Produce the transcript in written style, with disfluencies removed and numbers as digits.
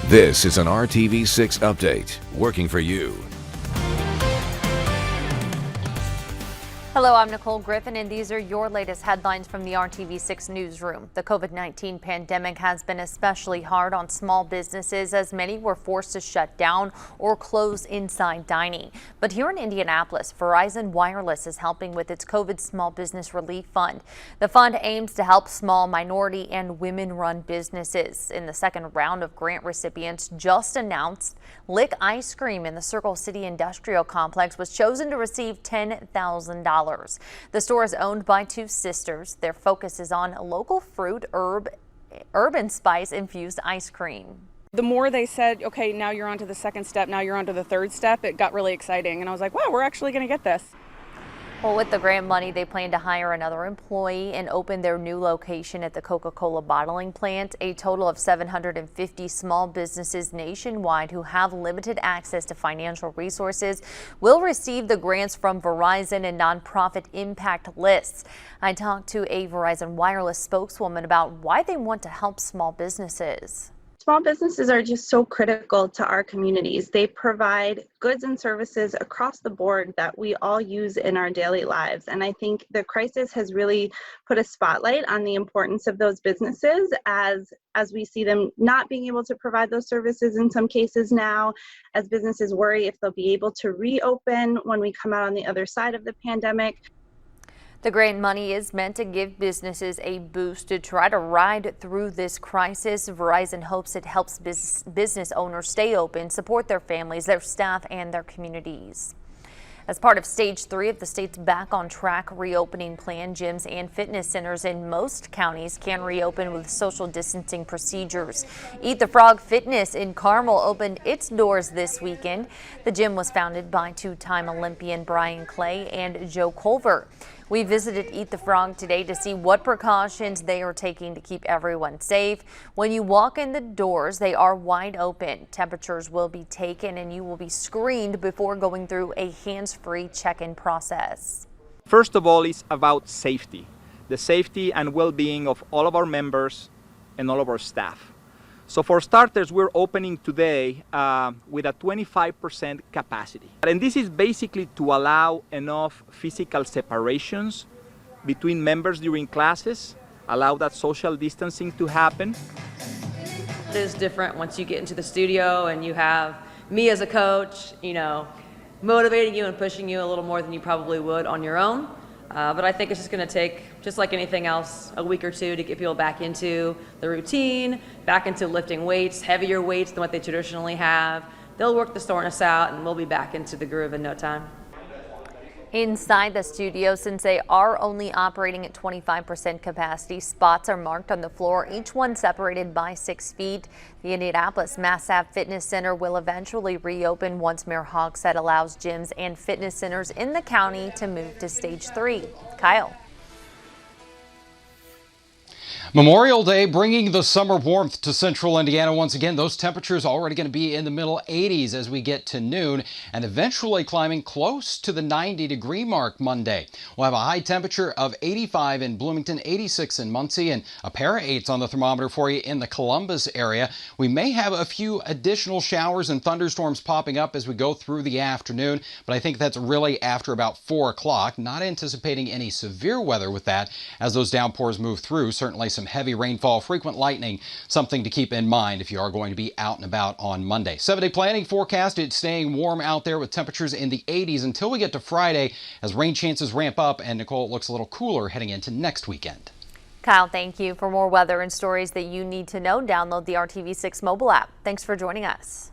This is an RTV6 update, working for you. Hello, I'm Nicole Griffin, and these are your latest headlines from the RTV6 newsroom. The COVID-19 pandemic has been especially hard on small businesses, as many were forced to shut down or close inside dining. But here in Indianapolis, Verizon Wireless is helping with its COVID Small Business Relief Fund. The fund aims to help small, minority, and women-run businesses. In the second round of grant recipients just announced, Lick Ice Cream in the Circle City Industrial Complex was chosen to receive $10,000. The store is owned by two sisters. Their focus is on local fruit, herb and spice infused ice cream. The more they said, okay, now you're on to the second step, now you're on to the third step, it got really exciting. And I was like, wow, we're actually going to get this. Well, with the grant money, they plan to hire another employee and open their new location at the Coca-Cola bottling plant. A total of 750 small businesses nationwide who have limited access to financial resources will receive the grants from Verizon and nonprofit impact lists. I talked to a Verizon Wireless spokeswoman about why they want to help small businesses. Small businesses are just so critical to our communities. They provide goods and services across the board that we all use in our daily lives. And I think the crisis has really put a spotlight on the importance of those businesses as we see them not being able to provide those services in some cases now, as businesses worry if they'll be able to reopen when we come out on the other side of the pandemic. The grant money is meant to give businesses a boost to try to ride through this crisis. Verizon hopes it helps business owners stay open, support their families, their staff, and their communities. As part of stage 3 of the state's Back on Track reopening plan, gyms and fitness centers in most counties can reopen with social distancing procedures. Eat the Frog Fitness in Carmel opened its doors this weekend. The gym was founded by two-time Olympian Brian Clay and Joe Culver. We visited Eat the Frog today to see what precautions they are taking to keep everyone safe. When you walk in the doors, they are wide open. Temperatures will be taken and you will be screened before going through a hands-free check-in process. First of all, it's about safety, the safety and well-being of all of our members and all of our staff. So for starters, we're opening today with a 25% capacity. And this is basically to allow enough physical separations between members during classes, allow that social distancing to happen. It is different once you get into the studio and you have me as a coach, motivating you and pushing you a little more than you probably would on your own. But I think it's just going to take, just like anything else, a week or two to get people back into the routine, back into lifting weights, heavier weights than what they traditionally have. They'll work the soreness out and we'll be back into the groove in no time. Inside the studio, since they are only operating at 25% capacity, spots are marked on the floor, each one separated by 6 feet. The Indianapolis Mass Ave Fitness Center will eventually reopen once Mayor Hogshead allows gyms and fitness centers in the county to move to stage 3. Kyle. Memorial Day bringing the summer warmth to central Indiana once again. Those temperatures already going to be in the middle 80s as we get to noon and eventually climbing close to the 90-degree mark Monday. We'll have a high temperature of 85 in Bloomington, 86 in Muncie, and a pair of 8s on the thermometer for you in the Columbus area. We may have a few additional showers and thunderstorms popping up as we go through the afternoon, but I think that's really after about 4 o'clock. Not anticipating any severe weather with that as those downpours move through. Certainly some heavy rainfall, frequent lightning, something to keep in mind if you are going to be out and about on Monday. 7-day planning forecast, it's staying warm out there with temperatures in the 80s until we get to Friday as rain chances ramp up, and Nicole, it looks a little cooler heading into next weekend. Kyle, thank you. For more weather and stories that you need to know, download the RTV6 mobile app. Thanks for joining us.